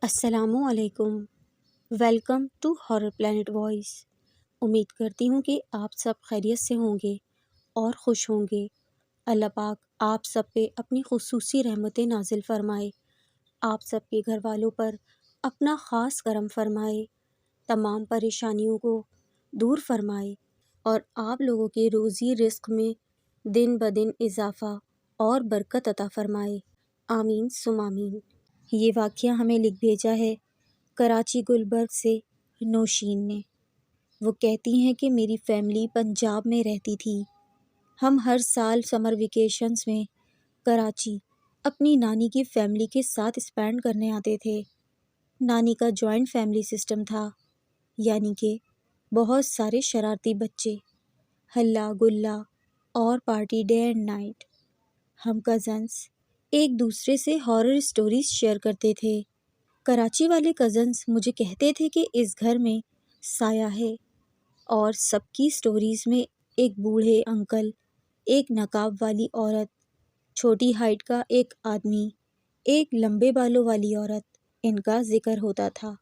السلام علیکم۔ Welcome to horror plant voice. امید کرتی ہوں کہ آپ سب خیریت سے ہوں گے اور خوش ہوں گے۔ اللہ پاک آپ سب پہ اپنی خصوصی رحمتیں نازل فرمائے، آپ سب کے گھر والوں پر اپنا خاص کرم فرمائے، تمام پریشانیوں کو دور فرمائے اور آپ لوگوں کے روزی رزق میں دن بدن اضافہ اور برکت عطا فرمائے، آمین ثم آمین۔ یہ واقعہ ہمیں لکھ بھیجا ہے کراچی گلبرگ سے نوشین نے۔ وہ کہتی ہیں کہ میری فیملی پنجاب میں رہتی تھی۔ ہم ہر سال سمر ویکیشنز میں کراچی اپنی نانی کی فیملی کے ساتھ اسپینڈ کرنے آتے تھے۔ نانی کا جوائنٹ فیملی سسٹم تھا، یعنی کہ بہت سارے شرارتی بچے، ہلا گلا اور پارٹی ڈے اینڈ نائٹ۔ ہم کزنس ایک دوسرے سے ہارر سٹوریز شیئر کرتے تھے۔ کراچی والے کزنس مجھے کہتے تھے کہ اس گھر میں سایہ ہے، اور سب کی سٹوریز میں ایک بوڑھے انکل، ایک نقاب والی عورت، چھوٹی ہائٹ کا ایک آدمی، ایک لمبے بالوں والی عورت، ان کا ذکر ہوتا تھا۔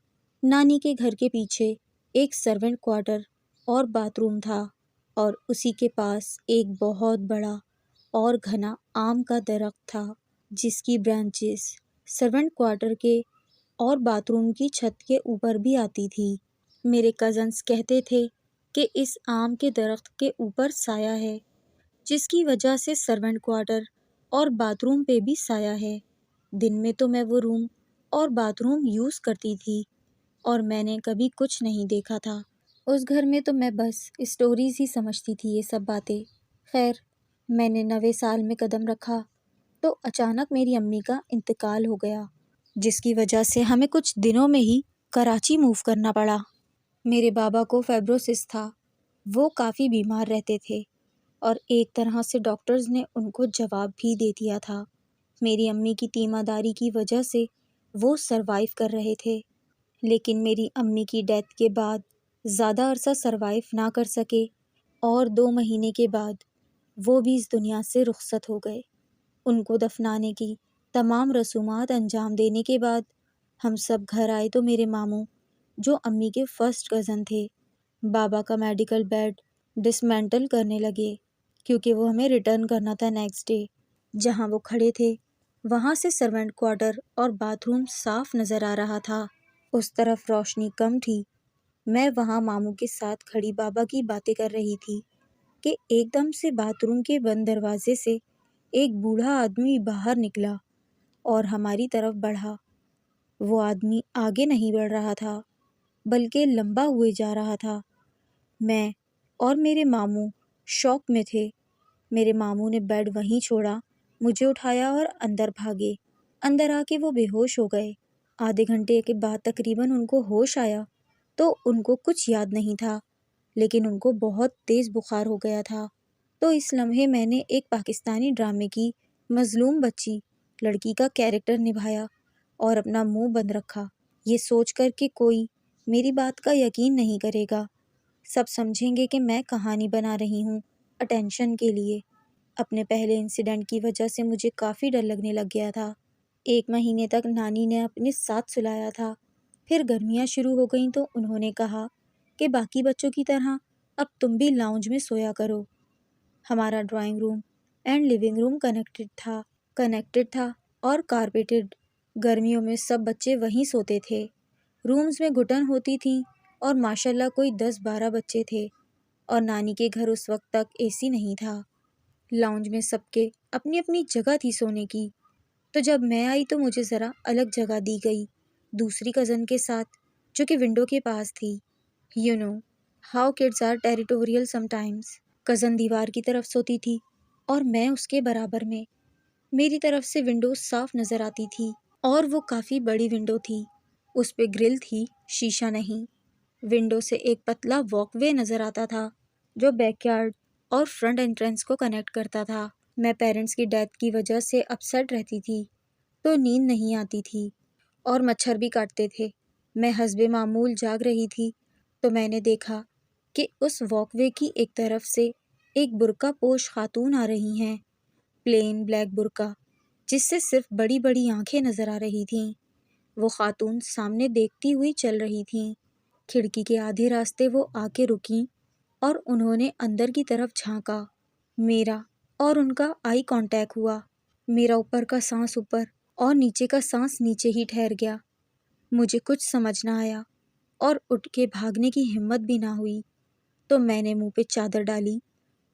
نانی کے گھر کے پیچھے ایک سرونٹ کوارٹر اور باتھ روم تھا، اور اسی کے پاس ایک بہت بڑا اور گھنا آم کا درخت تھا جس کی برانچز سرونٹ کوارٹر کے اور باتھ روم کی چھت کے اوپر بھی آتی تھی۔ میرے کزنس کہتے تھے کہ اس آم کے درخت کے اوپر سایہ ہے، جس کی وجہ سے سرونٹ کوارٹر اور باتھ روم پہ بھی سایہ ہے۔ دن میں تو میں وہ روم اور باتھ روم یوز کرتی تھی اور میں نے کبھی کچھ نہیں دیکھا تھا۔ اس گھر میں تو میں بس اسٹوریز ہی سمجھتی تھی یہ سب باتیں۔ خیر، میں نے 9ویں سال میں قدم رکھا تو اچانک میری امی کا انتقال ہو گیا، جس کی وجہ سے ہمیں کچھ دنوں میں ہی کراچی موو کرنا پڑا۔ میرے بابا کو فائبروسس تھا، وہ کافی بیمار رہتے تھے اور ایک طرح سے ڈاکٹرز نے ان کو جواب بھی دے دیا تھا۔ میری امی کی تیمہ داری کی وجہ سے وہ سروائیو کر رہے تھے، لیکن میری امی کی ڈیتھ کے بعد زیادہ عرصہ سروائیو نہ کر سکے اور 2 مہینے کے بعد وہ بھی اس دنیا سے رخصت ہو گئے۔ ان کو دفنانے کی تمام رسومات انجام دینے کے بعد ہم سب گھر آئے تو میرے ماموں، جو امی کے فرسٹ کزن تھے، بابا کا میڈیکل بیڈ ڈسمینٹل کرنے لگے، کیونکہ وہ ہمیں ریٹرن کرنا تھا نیکسٹ ڈے۔ جہاں وہ کھڑے تھے وہاں سے سرونٹ کوارٹر اور باتھ روم صاف نظر آ رہا تھا، اس طرف روشنی کم تھی۔ میں وہاں ماموں کے ساتھ کھڑی بابا کی باتیں کر رہی تھی کہ ایک دم سے باتھ روم کے بند دروازے سے ایک بوڑھا آدمی باہر نکلا اور ہماری طرف بڑھا۔ وہ آدمی آگے نہیں بڑھ رہا تھا بلکہ لمبا ہوئے جا رہا تھا۔ میں اور میرے ماموں شوق میں تھے۔ میرے ماموں نے بیڈ وہیں چھوڑا، مجھے اٹھایا اور اندر بھاگے۔ اندر آ کے وہ بے ہوش ہو گئے۔ آدھے گھنٹے کے بعد تقریباً ان کو ہوش آیا تو ان کو کچھ یاد نہیں تھا، لیکن ان کو بہت تیز بخار ہو گیا تھا۔ تو اس لمحے میں نے ایک پاکستانی ڈرامے کی مظلوم بچی لڑکی کا کیریکٹر نبھایا اور اپنا منہ بند رکھا، یہ سوچ کر کہ کوئی میری بات کا یقین نہیں کرے گا، سب سمجھیں گے کہ میں کہانی بنا رہی ہوں اٹینشن کے لیے۔ اپنے پہلے انسیڈنٹ کی وجہ سے مجھے کافی ڈر لگنے لگ گیا تھا۔ 1 مہینے تک نانی نے اپنے ساتھ سلایا تھا، پھر گرمیاں شروع ہو گئیں تو انہوں نے کہا کہ باقی بچوں کی طرح اب تم بھی لاؤنج میں سویا کرو۔ ہمارا drawing room and living room connected تھا اور کارپیٹڈ۔ گرمیوں میں سب بچے وہیں سوتے تھے۔ رومز میں گھٹن ہوتی تھیں اور ماشاءاللہ کوئی 10-12 بچے تھے، اور نانی کے گھر اس وقت تک اے سی نہیں تھا۔ لاؤنج میں سب کے اپنی اپنی جگہ تھی سونے کی، تو جب میں آئی تو مجھے ذرا الگ جگہ دی گئی دوسری کزن کے ساتھ، جو کہ ونڈو کے پاس تھی۔ You know how kids are territorial sometimes. Cousin دیوار کی طرف سوتی تھی اور میں اس کے برابر میں۔ میری طرف سے ونڈو صاف نظر آتی تھی اور وہ کافی بڑی ونڈو تھی، اس پہ گرل تھی، شیشہ نہیں۔ ونڈو سے ایک پتلا واک وے نظر آتا تھا جو بیک یارڈ اور فرنٹ انٹرنس کو کنیکٹ کرتا تھا۔ میں پیرنٹس کی ڈیتھ کی وجہ سے اپسیٹ رہتی تھی تو نیند نہیں آتی تھی اور مچھر بھی کاٹتے تھے۔ میں حسب معمول جاگ رہی تھی تو میں نے دیکھا کہ اس واک وے کی ایک طرف سے ایک برقع پوش خاتون آ رہی ہیں، پلین بلیک برقع جس سے صرف بڑی بڑی آنکھیں نظر آ رہی تھیں۔ وہ خاتون سامنے دیکھتی ہوئی چل رہی تھیں۔ کھڑکی کے آدھے راستے وہ آ کے رکیں اور انہوں نے اندر کی طرف جھانکا۔ میرا اور ان کا آئی کانٹیکٹ ہوا۔ میرا اوپر کا سانس اوپر اور نیچے کا سانس نیچے ہی ٹھہر گیا۔ مجھے کچھ سمجھ نہ آیا اور اٹھ کے بھاگنے کی ہمت بھی نہ ہوئی، تو میں نے منہ پہ چادر ڈالی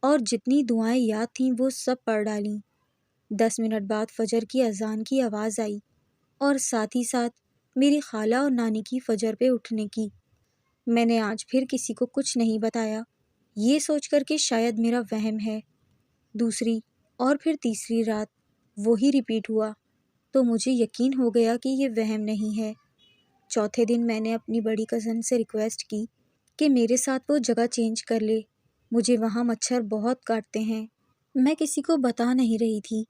اور جتنی دعائیں یاد تھیں وہ سب پڑھ ڈالیں۔ 10 منٹ بعد فجر کی اذان کی آواز آئی اور ساتھ ہی ساتھ میری خالہ اور نانی کی فجر پہ اٹھنے کی۔ میں نے آج پھر کسی کو کچھ نہیں بتایا، یہ سوچ کر کہ شاید میرا وہم ہے۔ دوسری اور پھر تیسری رات وہی ریپیٹ ہوا تو مجھے یقین ہو گیا کہ یہ وہم نہیں ہے۔ چوتھے دن میں نے اپنی بڑی کزن سے ریکویسٹ کی کہ میرے ساتھ وہ جگہ چینج کر لے، مجھے وہاں مچھر بہت کاٹتے ہیں۔ میں کسی کو بتا نہیں رہی تھی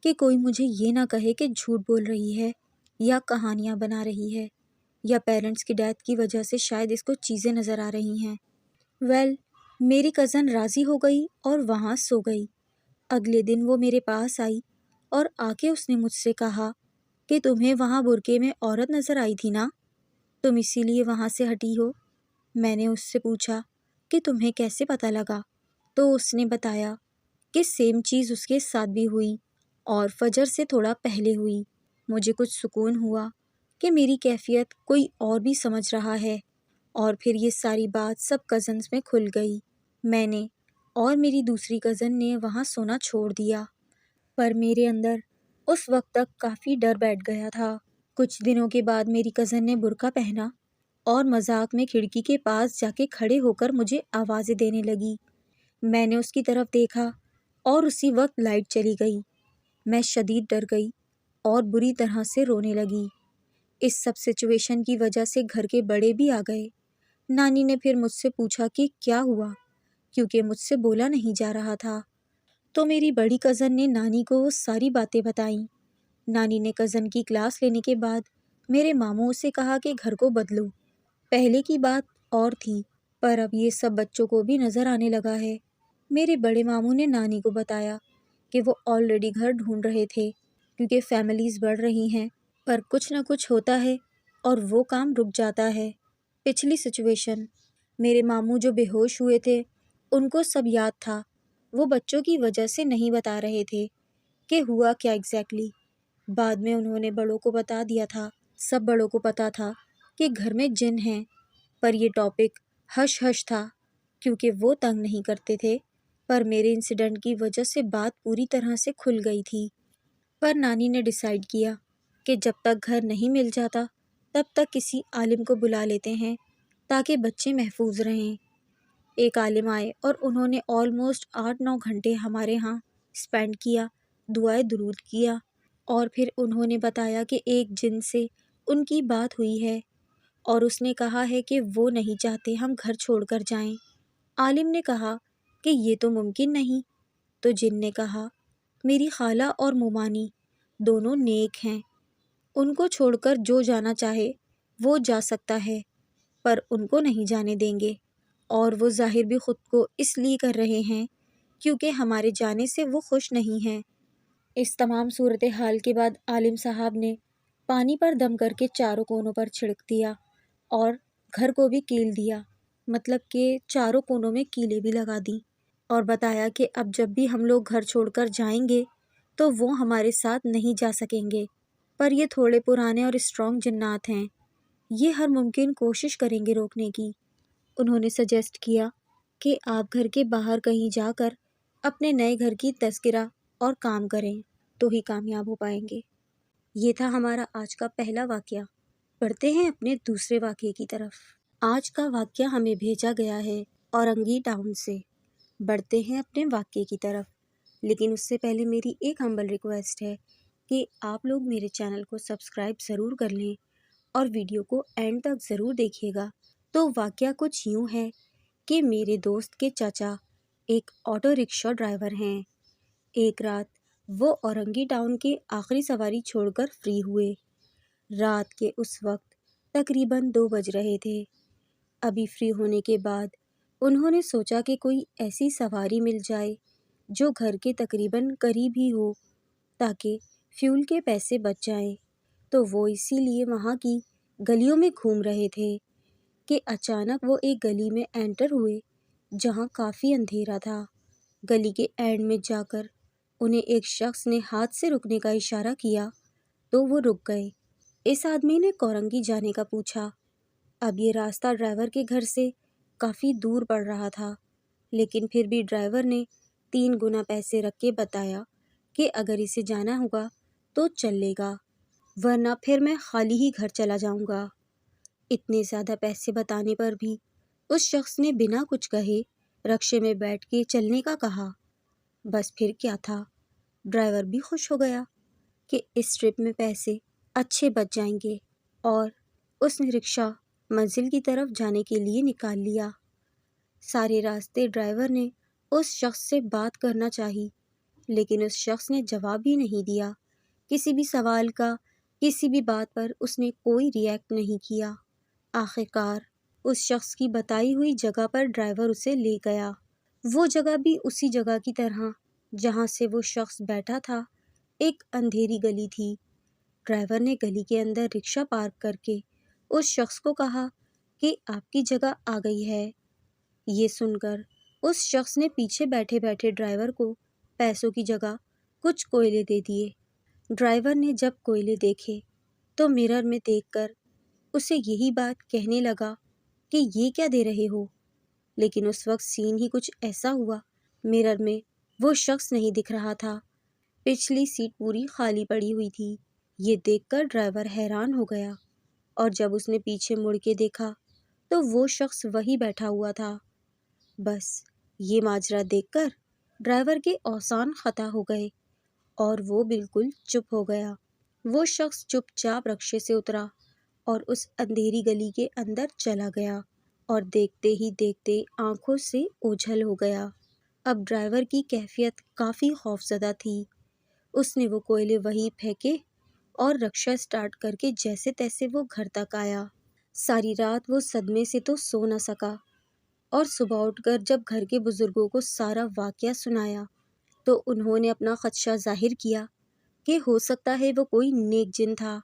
کہ کوئی مجھے یہ نہ کہے کہ جھوٹ بول رہی ہے یا کہانیاں بنا رہی ہے یا پیرنٹس کی ڈیتھ کی وجہ سے شاید اس کو چیزیں نظر آ رہی ہیں۔ میری کزن راضی ہو گئی اور وہاں سو گئی۔ اگلے دن وہ میرے پاس آئی اور آ کے اس نے مجھ سے کہا کہ تمہیں وہاں برقعے میں عورت نظر آئی تھی نا، تم اسی لیے وہاں سے ہٹی ہو۔ میں نے اس سے پوچھا کہ تمہیں کیسے پتہ لگا، تو اس نے بتایا کہ سیم چیز اس کے ساتھ بھی ہوئی اور فجر سے تھوڑا پہلے ہوئی۔ مجھے کچھ سکون ہوا کہ میری کیفیت کوئی اور بھی سمجھ رہا ہے، اور پھر یہ ساری بات سب کزنز میں کھل گئی۔ میں نے اور میری دوسری کزن نے وہاں سونا چھوڑ دیا، پر میرے اندر اس وقت تک کافی ڈر بیٹھ گیا تھا۔ کچھ دنوں کے بعد میری کزن نے برقع پہنا اور مذاق میں کھڑکی کے پاس جا کے کھڑے ہو کر مجھے آوازیں دینے لگی۔ میں نے اس کی طرف دیکھا اور اسی وقت لائٹ چلی گئی۔ میں شدید ڈر گئی اور بری طرح سے رونے لگی۔ اس سب سچویشن کی وجہ سے گھر کے بڑے بھی آ گئے۔ نانی نے پھر مجھ سے پوچھا کہ کیا ہوا، کیونکہ مجھ سے بولا نہیں جا رہا تھا، تو میری بڑی کزن نے نانی کو وہ ساری باتیں بتائیں۔ نانی نے کزن کی کلاس لینے کے بعد میرے ماموں سے کہا کہ گھر کو بدلو۔ پہلے کی بات اور تھی، پر اب یہ سب بچوں کو بھی نظر آنے لگا ہے۔ میرے بڑے ماموں نے نانی کو بتایا کہ وہ آلریڈی گھر ڈھونڈ رہے تھے کیونکہ فیملیز بڑھ رہی ہیں، پر کچھ نہ کچھ ہوتا ہے اور وہ کام رک جاتا ہے۔ پچھلی سچویشن، میرے ماموں جو بے ہوش ہوئے تھے ان کو سب یاد تھا، وہ بچوں کی وجہ سے نہیں بتا رہے تھے کہ ہوا کیا ایگزیکٹلی۔ بعد میں انہوں نے بڑوں کو بتا دیا تھا، سب بڑوں کو پتا تھا کہ گھر میں جن ہیں، پر یہ ٹاپک ہش ہش تھا کیونکہ وہ تنگ نہیں کرتے تھے، پر میرے انسیڈنٹ کی وجہ سے بات پوری طرح سے کھل گئی تھی۔ پر نانی نے ڈیسائیڈ کیا کہ جب تک گھر نہیں مل جاتا تب تک کسی عالم کو بلا لیتے ہیں تاکہ بچے محفوظ رہیں۔ ایک عالم آئے اور انہوں نے آلموسٹ 8-9 گھنٹے ہمارے ہاں اسپینڈ کیا، دعائے درود کیا، اور پھر انہوں نے بتایا کہ ایک جن سے ان کی بات ہوئی ہے اور اس نے کہا ہے کہ وہ نہیں چاہتے ہم گھر چھوڑ کر جائیں۔ عالم نے کہا کہ یہ تو ممکن نہیں، تو جن نے کہا میری خالہ اور مومانی دونوں نیک ہیں، ان کو چھوڑ کر جو جانا چاہے وہ جا سکتا ہے، پر ان کو نہیں جانے دیں گے، اور وہ ظاہر بھی خود کو اس لیے کر رہے ہیں کیونکہ ہمارے جانے سے وہ خوش نہیں ہیں۔ اس تمام صورتحال کے بعد عالم صاحب نے پانی پر دم کر کے چاروں کونوں پر چھڑک دیا اور گھر کو بھی کیل دیا، مطلب کہ چاروں کونوں میں کیلیں بھی لگا دیں، اور بتایا کہ اب جب بھی ہم لوگ گھر چھوڑ کر جائیں گے تو وہ ہمارے ساتھ نہیں جا سکیں گے، پر یہ تھوڑے پرانے اور اسٹرانگ جنات ہیں، یہ ہر ممکن کوشش کریں گے روکنے کی۔ انہوں نے سجیسٹ کیا کہ آپ گھر کے باہر کہیں جا کر اپنے نئے گھر کی تذکرہ اور کام کریں تو ہی کامیاب ہو پائیں گے۔ یہ تھا ہمارا آج کا پہلا واقعہ۔ بڑھتے ہیں اپنے دوسرے واقعے کی طرف۔ آج کا واقعہ ہمیں بھیجا گیا ہے اورنگی ٹاؤن سے۔ بڑھتے ہیں اپنے واقعے کی طرف، لیکن اس سے پہلے میری ایک ہمبل ریکویسٹ ہے کہ آپ لوگ میرے چینل کو سبسکرائب ضرور کر لیں اور ویڈیو کو اینڈ تک ضرور دیکھیے گا۔ تو واقعہ کچھ یوں ہے کہ میرے دوست کے چاچا ایک آٹو رکشہ ڈرائیور ہیں۔ ایک رات وہ اورنگی ٹاؤن کے آخری سواری چھوڑ کر فری ہوئے۔ رات کے اس وقت تقریباً 2 بج رہے تھے۔ ابھی فری ہونے کے بعد انہوں نے سوچا کہ کوئی ایسی سواری مل جائے جو گھر کے تقریباً قریب ہی ہو تاکہ فیول کے پیسے بچ جائیں۔ تو وہ اسی لیے وہاں کی گلیوں میں گھوم رہے تھے کہ اچانک وہ ایک گلی میں انٹر ہوئے جہاں کافی اندھیرا تھا۔ گلی کے اینڈ میں جا کر انہیں ایک شخص نے ہاتھ سے رکنے کا اشارہ کیا تو وہ رک گئے۔ اس آدمی نے کورنگی جانے کا پوچھا۔ اب یہ راستہ ڈرائیور کے گھر سے کافی دور پڑ رہا تھا، لیکن پھر بھی ڈرائیور نے 3 گنا پیسے رکھ کے بتایا کہ اگر اسے جانا ہوگا تو چل لے گا، ورنہ پھر میں خالی ہی گھر چلا جاؤں گا۔ اتنے زیادہ پیسے بتانے پر بھی اس شخص نے بنا کچھ کہے رکشے میں بیٹھ کے چلنے کا کہا۔ بس پھر کیا تھا، ڈرائیور بھی خوش ہو گیا کہ اس ٹرپ میں پیسے اچھے بچ جائیں گے، اور اس نے رکشہ منزل کی طرف جانے کے لیے نکال لیا۔ سارے راستے ڈرائیور نے اس شخص سے بات کرنا چاہی، لیکن اس شخص نے جواب ہی نہیں دیا۔ کسی بھی سوال کا، کسی بھی بات پر اس نے کوئی ریئیکٹ نہیں کیا۔ آخرکار اس شخص کی بتائی ہوئی جگہ پر ڈرائیور اسے لے گیا۔ وہ جگہ بھی اسی جگہ کی طرح جہاں سے وہ شخص بیٹھا تھا، ایک اندھیری گلی تھی۔ ڈرائیور نے گلی کے اندر رکشہ پارک کر کے اس شخص کو کہا کہ آپ کی جگہ آ گئی ہے۔ یہ سن کر اس شخص نے پیچھے بیٹھے بیٹھے ڈرائیور کو پیسوں کی جگہ کچھ کوئلے دے دیے۔ ڈرائیور نے جب کوئلے دیکھے تو مرر میں دیکھ کر اسے یہی بات کہنے لگا کہ یہ کیا دے رہے ہو، لیکن اس وقت سین ہی کچھ ایسا ہوا، مرر میں وہ شخص نہیں دکھ رہا تھا، پچھلی سیٹ پوری خالی پڑی ہوئی تھی۔ یہ دیکھ کر ڈرائیور حیران ہو گیا، اور جب اس نے پیچھے مڑ کے دیکھا تو وہ شخص وہی بیٹھا ہوا تھا۔ بس یہ ماجرا دیکھ کر ڈرائیور کے اوزان خطا ہو گئے اور وہ بالکل چپ ہو گیا۔ وہ شخص چپ چاپ رکشے سے اترا اور اس اندھیری گلی کے اندر چلا گیا، اور دیکھتے ہی دیکھتے آنکھوں سے اوجھل ہو گیا۔ اب ڈرائیور کی کیفیت کافی خوفزدہ تھی۔ اس نے وہ کوئلے وہیں پھینکے اور رکشہ سٹارٹ کر کے جیسے تیسے وہ گھر تک آیا۔ ساری رات وہ صدمے سے تو سو نہ سکا، اور صبح اٹھ کر جب گھر کے بزرگوں کو سارا واقعہ سنایا تو انہوں نے اپنا خدشہ ظاہر کیا کہ ہو سکتا ہے وہ کوئی نیک جن تھا،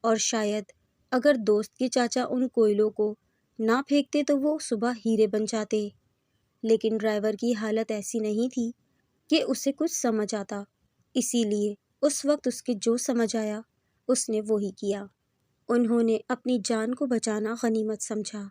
اور شاید اگر دوست کے چاچا ان کوئلوں کو نہ پھینکتے تو وہ صبح ہیرے بن جاتے۔ لیکن ڈرائیور کی حالت ایسی نہیں تھی کہ اسے کچھ سمجھ آتا، اسی لیے اس وقت اس کے جو سمجھ آیا اس نے وہی کیا۔ انہوں نے اپنی جان کو بچانا غنیمت سمجھا۔